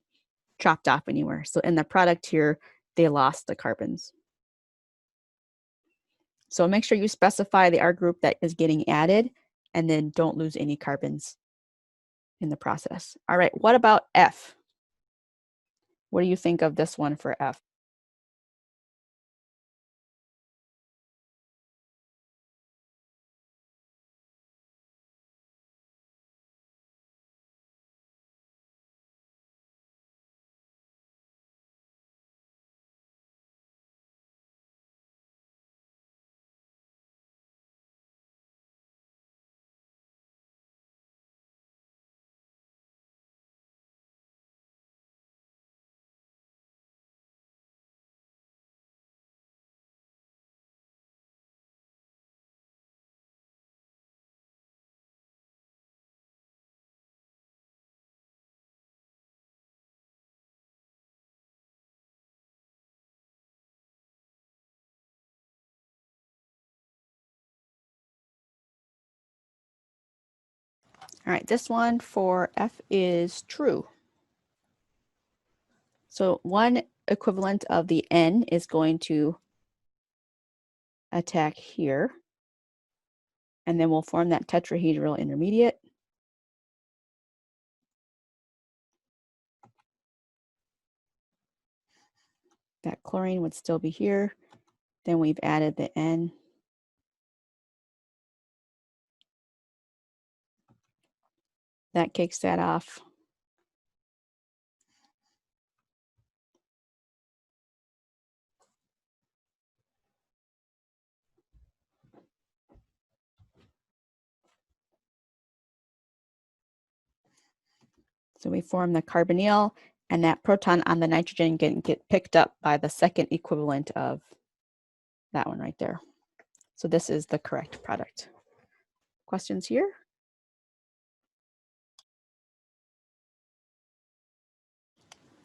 chopped off anywhere. So in the product here, they lost the carbons. So make sure you specify the R group that is getting added, and then don't lose any carbons in the process. All right, what about F? What do you think of this one for F? All right, this one for F is true. So one equivalent of the N is going to attack here, and then we'll form that tetrahedral intermediate. That chlorine would still be here. Then we've added the N. That kicks that off. So we form the carbonyl, and that proton on the nitrogen get picked up by the second equivalent of that one right there. So this is the correct product. Questions here?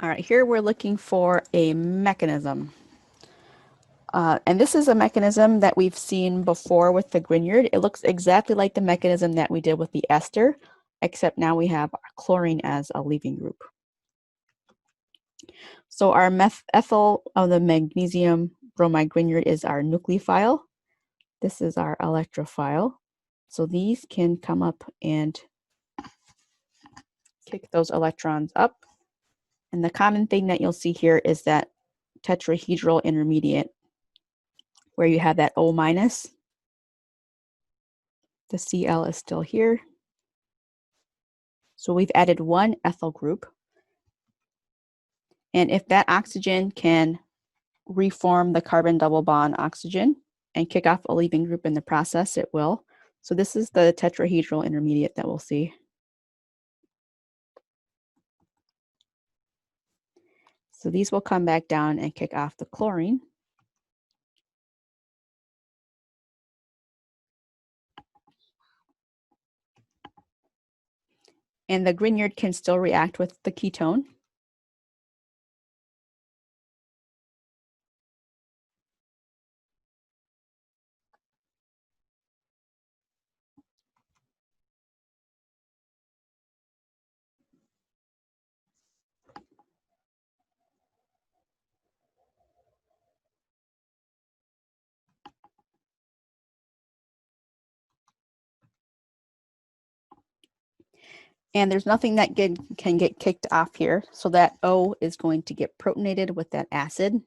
All right, here we're looking for a mechanism. And this is a mechanism that we've seen before with the Grignard. It looks exactly like the mechanism that we did with the ester, except now we have chlorine as a leaving group. So our methyl of the magnesium bromide Grignard is our nucleophile. This is our electrophile. So these can come up and kick those electrons up. And the common thing that you'll see here is that tetrahedral intermediate, where you have that O minus. The Cl is still here. So we've added one ethyl group. And if that oxygen can reform the carbon double bond oxygen and kick off a leaving group in the process, it will. So this is the tetrahedral intermediate that we'll see. So these will come back down and kick off the chlorine. And the Grignard can still react with the ketone. And there's nothing that can get kicked off here. So that O is going to get protonated with that acid.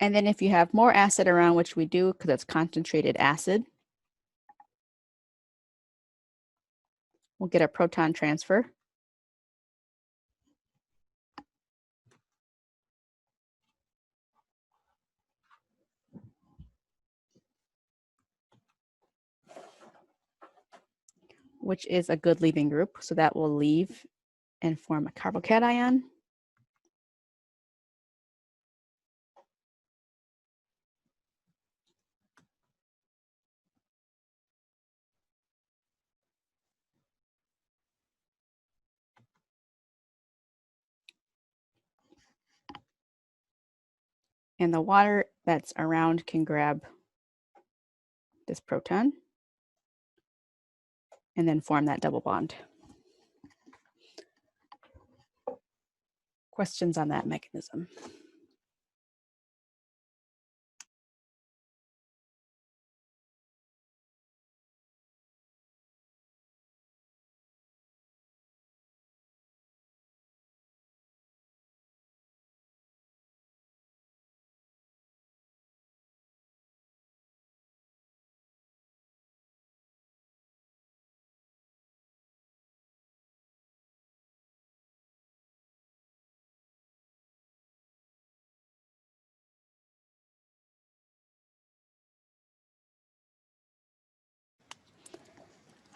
And then if you have more acid around, which we do because it's concentrated acid, we'll get a proton transfer. Which is a good leaving group. So that will leave and form a carbocation. And the water that's around can grab this proton and then form that double bond. Questions on that mechanism?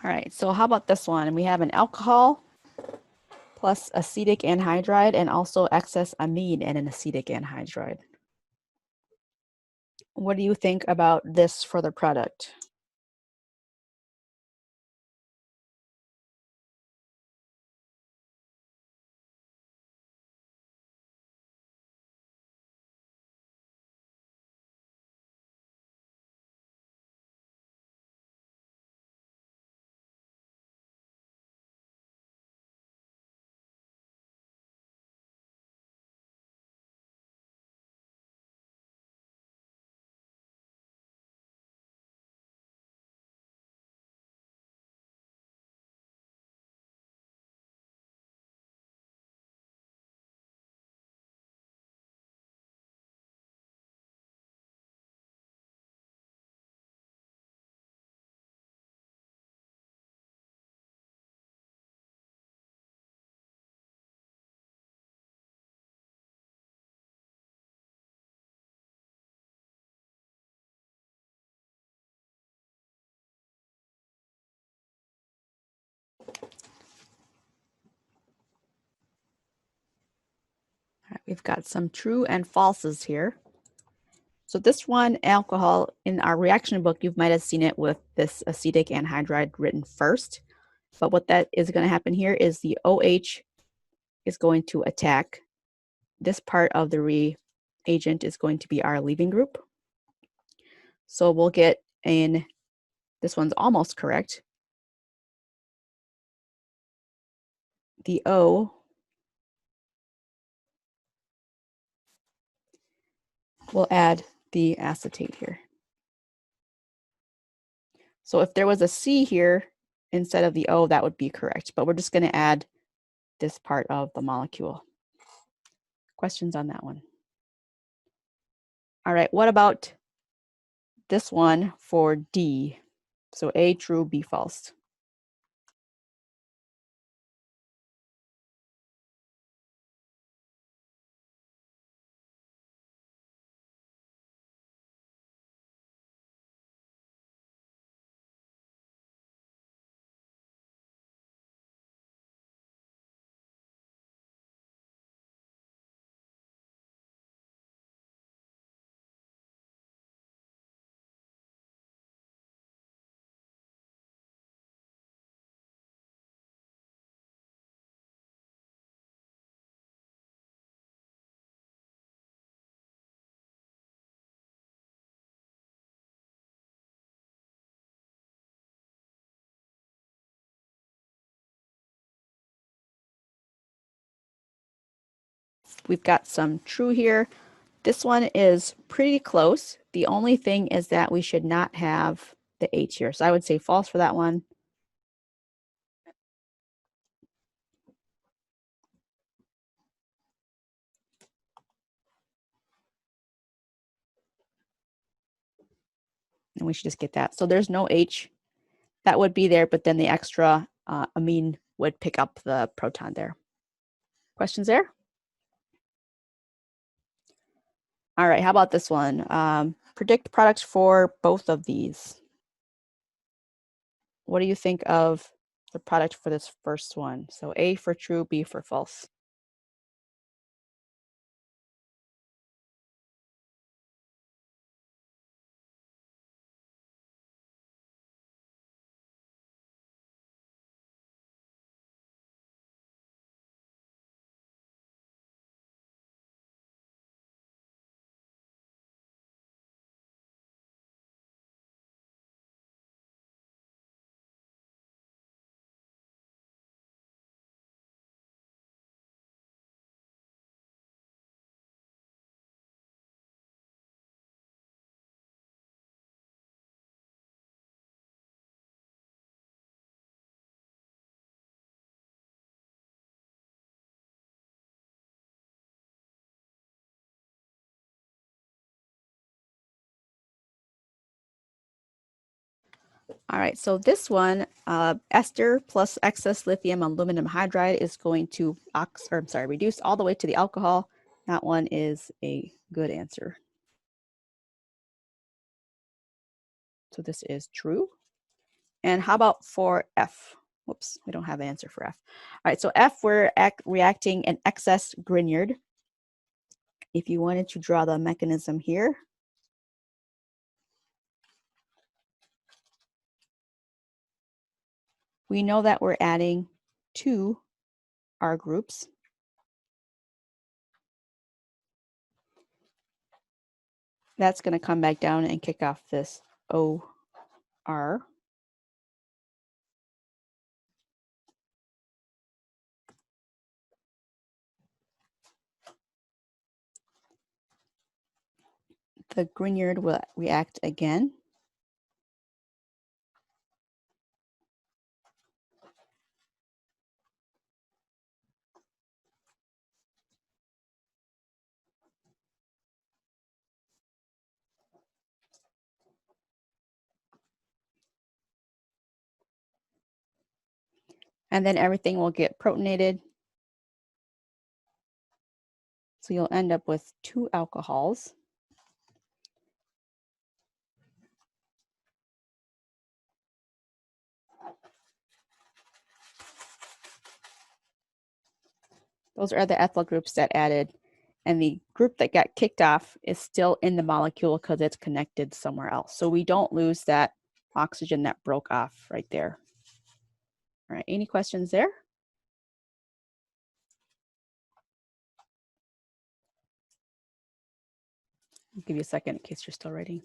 All right, so how about this one? We have an alcohol plus acetic anhydride and also excess amine and an acetic anhydride. What do you think about this for the product? We've got some true and falses here. So this one, alcohol, in our reaction book, you might have seen it with this acetic anhydride written first. But what that is going to happen here is the OH is going to attack. This part of the reagent is going to be our leaving group. So we'll get this one's almost correct. The O will add the acetate here. So if there was a C here instead of the O, that would be correct. But we're just going to add this part of the molecule. Questions on that one? All right, what about this one for D? So A true, B false. We've got some true here. This one is pretty close. The only thing is that we should not have the H here. So I would say false for that one. And we should just get that. So there's no H. That would be there, but then the extra amine would pick up the proton there. Questions there? All right, how about this one? Predict products for both of these. What do you think of the product for this first one? So A for true, B for false. All right, so this one, ester plus excess lithium aluminum hydride is going to reduce all the way to the alcohol. That one is a good answer. So this is true. And how about for F? Whoops, we don't have an answer for F. All right, so F, we're reacting an excess Grignard. If you wanted to draw the mechanism here, we know that we're adding to our groups. That's going to come back down and kick off this OR. The Grignard will react again. And then everything will get protonated. So you'll end up with 2 alcohols. Those are the ethyl groups that added and the group that got kicked off is still in the molecule because it's connected somewhere else. So we don't lose that oxygen that broke off right there. All right, any questions there? I'll give you a second in case you're still writing.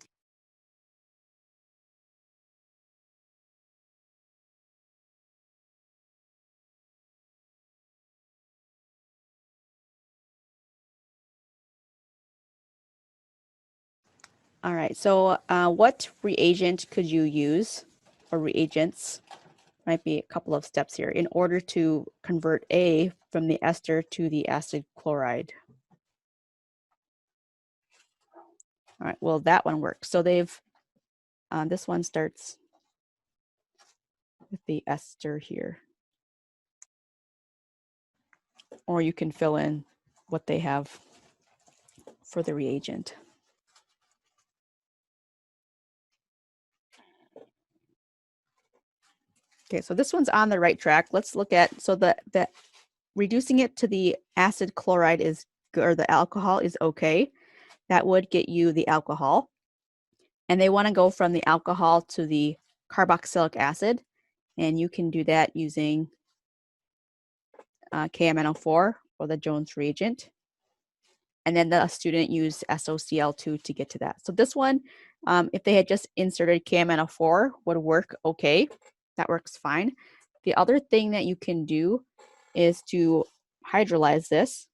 All right, so what reagent could you use, or reagents, might be a couple of steps here, in order to convert A from the ester to the acid chloride? All right, well, that one works. So they've, this one starts with the ester here. Or you can fill in what they have for the reagent. Okay, so this one's on the right track. Let's look at, so the reducing it to the acid chloride is, or the alcohol is okay. That would get you the alcohol. And they want to go from the alcohol to the carboxylic acid. And you can do that using KMNO4 or the Jones reagent. And then the student used SOCl2 to get to that. So this one, if they had just inserted KMNO4, would work okay. That works fine. The other thing that you can do is to hydrolyze this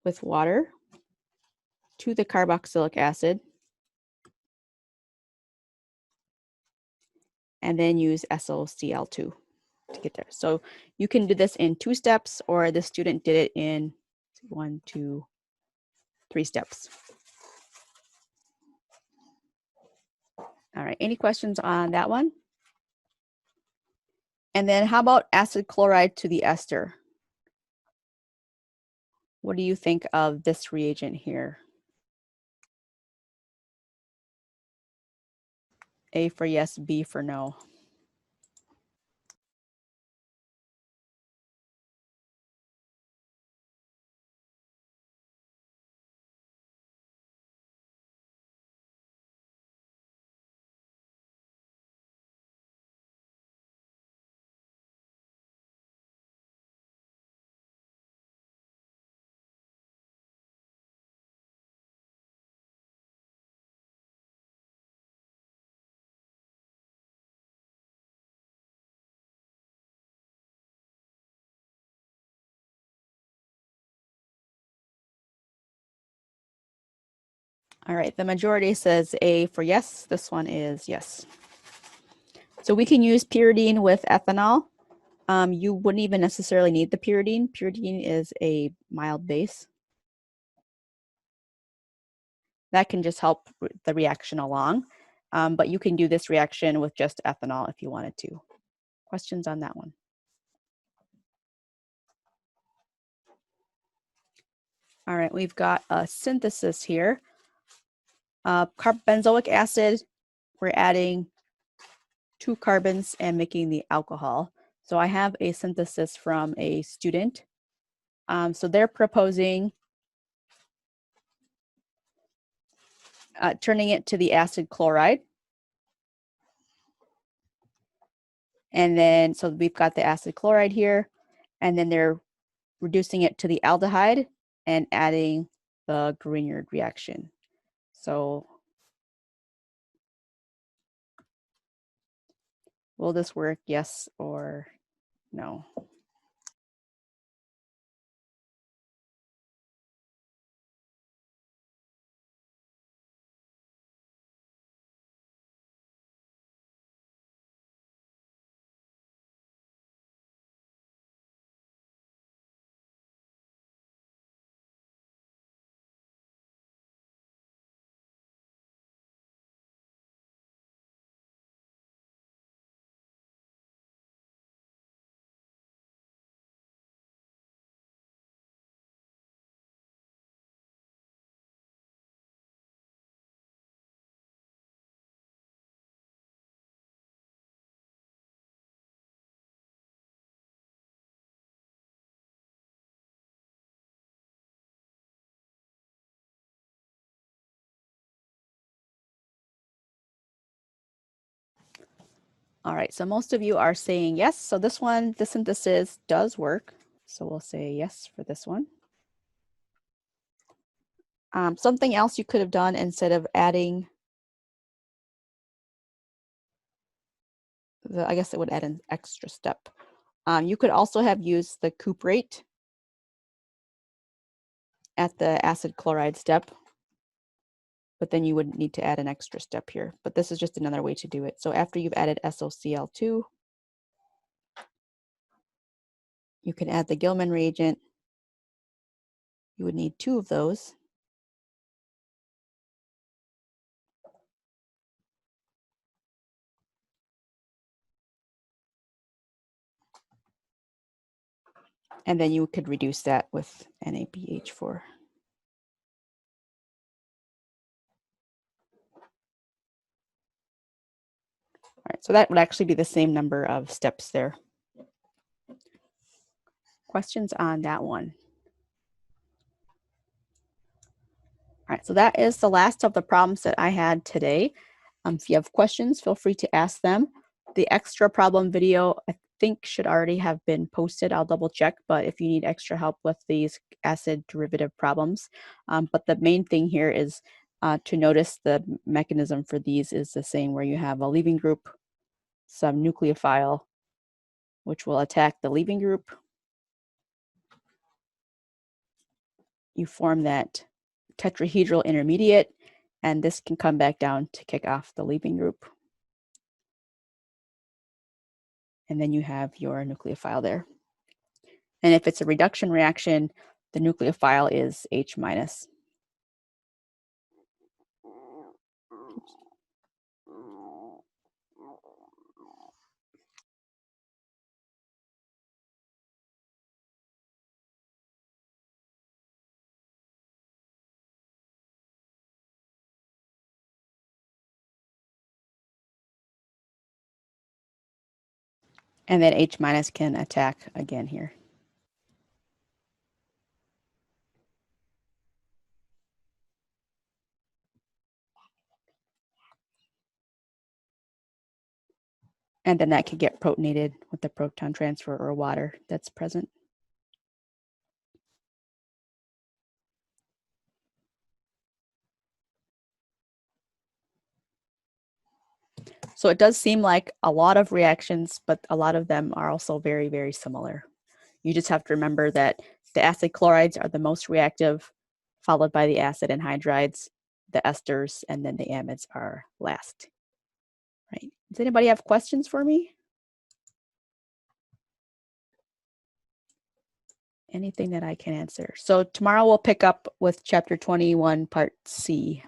with water to the carboxylic acid, and then use SOCl2 to get there. So you can do this in 2 steps, or the student did it in 1, 2, 3 steps. All right, any questions on that one? And then how about acid chloride to the ester? What do you think of this reagent here? A for yes, B for no. All right, the majority says A for yes. This one is yes. So we can use pyridine with ethanol. You wouldn't even necessarily need the pyridine. Pyridine is a mild base. That can just help the reaction along. But you can do this reaction with just ethanol if you wanted to. Questions on that one? All right, we've got a synthesis here. Benzoic acid, we're adding 2 carbons and making the alcohol. So I have a synthesis from a student. So they're proposing turning it to the acid chloride. And then, so we've got the acid chloride here, and then they're reducing it to the aldehyde and adding the Grignard reaction. So will this work, yes or no? All right, so most of you are saying yes. So this one, the synthesis does work. So we'll say yes for this one. Something else you could have done instead of adding I guess it would add an extra step. You could also have used the cuprate at the acid chloride step, but then you would need to add an extra step here. But this is just another way to do it. So after you've added SOCl2, you can add the Gilman reagent. You would need 2 of those. And then you could reduce that with NaBH4. All right, so that would actually be the same number of steps there. Questions on that one? All right, so that is the last of the problems that I had today. If you have questions, feel free to ask them. The extra problem video, I think, should already have been posted. I'll double check, but if you need extra help with these acid derivative problems. But the main thing here is to notice the mechanism for these is the same, where you have a leaving group, some nucleophile, which will attack the leaving group. You form that tetrahedral intermediate, and this can come back down to kick off the leaving group. And then you have your nucleophile there. And if it's a reduction reaction, the nucleophile is H minus. And then H minus can attack again here. And then that could get protonated with the proton transfer or water that's present. So it does seem like a lot of reactions, but a lot of them are also very, very similar. You just have to remember that the acid chlorides are the most reactive, followed by the acid anhydrides, the esters, and then the amides are last. Right. Does anybody have questions for me? Anything that I can answer. So tomorrow we'll pick up with chapter 21, part C.